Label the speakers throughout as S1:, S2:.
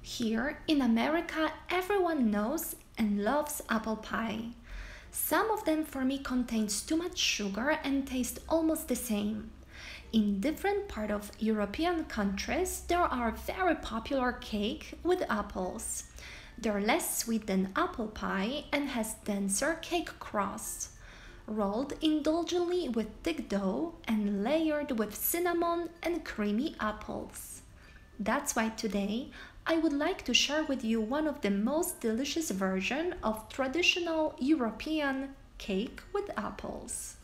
S1: Here in America, everyone knows and loves apple pie. Some of them for me contains too much sugar and taste almost the same. In different parts of European countries, there are very popular cake with apples. They're less sweet than apple pie and has denser cake crust, rolled indulgently with thick dough and layered with cinnamon and creamy apples. That's why today I would like to share with you one of the most delicious versions of traditional European cake with apples.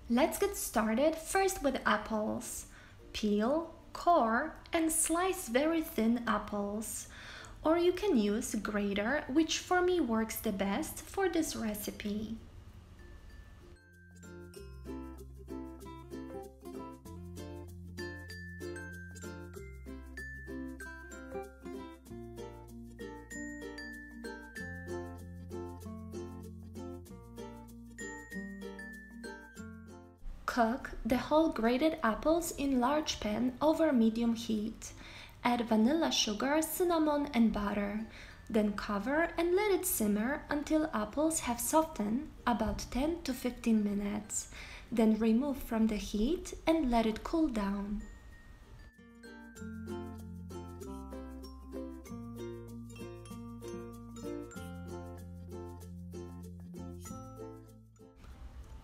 S1: Let's get started first with apples. Peel, core, and slice very thin apples. Or you can use grater, which for me works the best for this recipe. Cook the whole grated apples in large pan over medium heat. Add vanilla sugar, cinnamon and butter. Then cover and let it simmer until apples have softened, about 10 to 15 minutes. Then remove from the heat and let it cool down.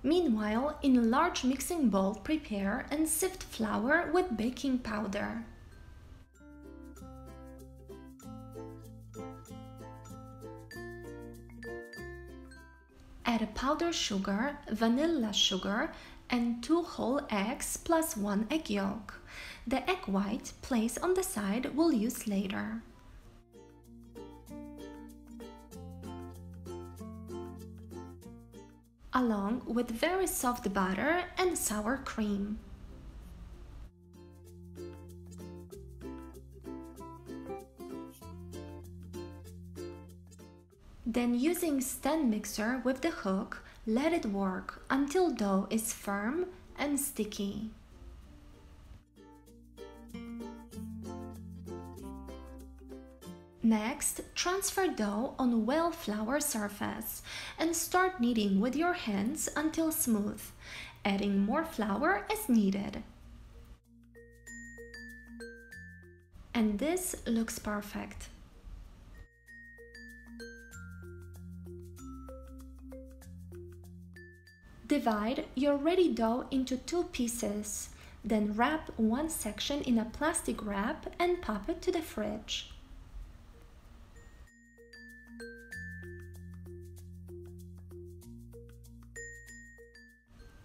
S1: Meanwhile, in a large mixing bowl, prepare and sift flour with baking powder. Add powdered sugar, vanilla sugar, and 2 whole eggs plus 1 egg yolk. The egg white placed on the side we'll use later. Along with very soft butter and sour cream. Then using stand mixer with the hook, let it work until dough is firm and sticky. Next, transfer dough on well-floured surface and start kneading with your hands until smooth, adding more flour as needed. And this looks perfect. Divide your ready dough into 2 pieces, then wrap one section in a plastic wrap and pop it to the fridge.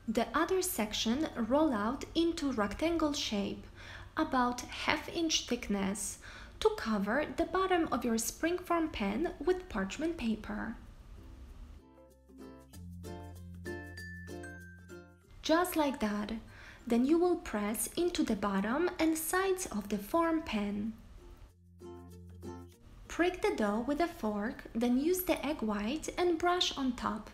S1: The other section roll out into rectangle shape, about ½ inch thickness, to cover the bottom of your springform pan with parchment paper. Just like that, then you will press into the bottom and sides of the form pan. Prick the dough with a fork, then use the egg white and brush on top.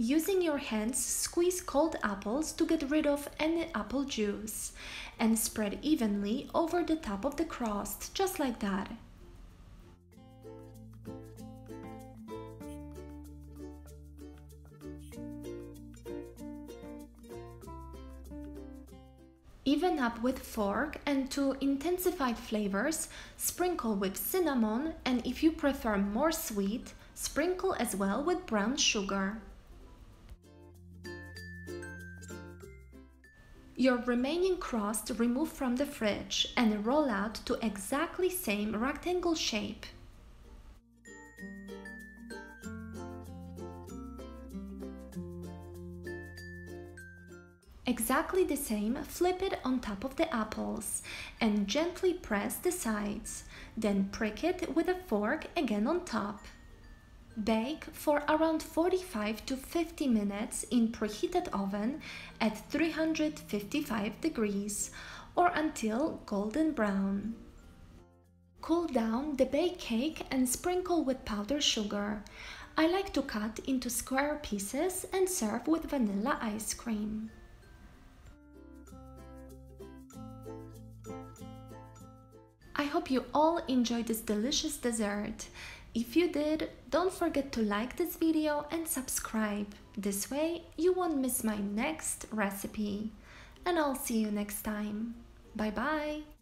S1: Using your hands, squeeze cold apples to get rid of any apple juice and spread evenly over the top of the crust, just like that. Even up with fork, and to intensify flavors, sprinkle with cinnamon, and if you prefer more sweet, sprinkle as well with brown sugar. Your remaining crust remove from the fridge and roll out to exactly same rectangle shape. Exactly the same, flip it on top of the apples and gently press the sides, then prick it with a fork again on top. Bake for around 45 to 50 minutes in preheated oven at 355 degrees or until golden brown. Cool down the baked cake and sprinkle with powdered sugar. I like to cut into square pieces and serve with vanilla ice cream. I hope you all enjoyed this delicious dessert. If you did, don't forget to like this video and subscribe. This way you won't miss my next recipe. And I'll see you next time. Bye bye!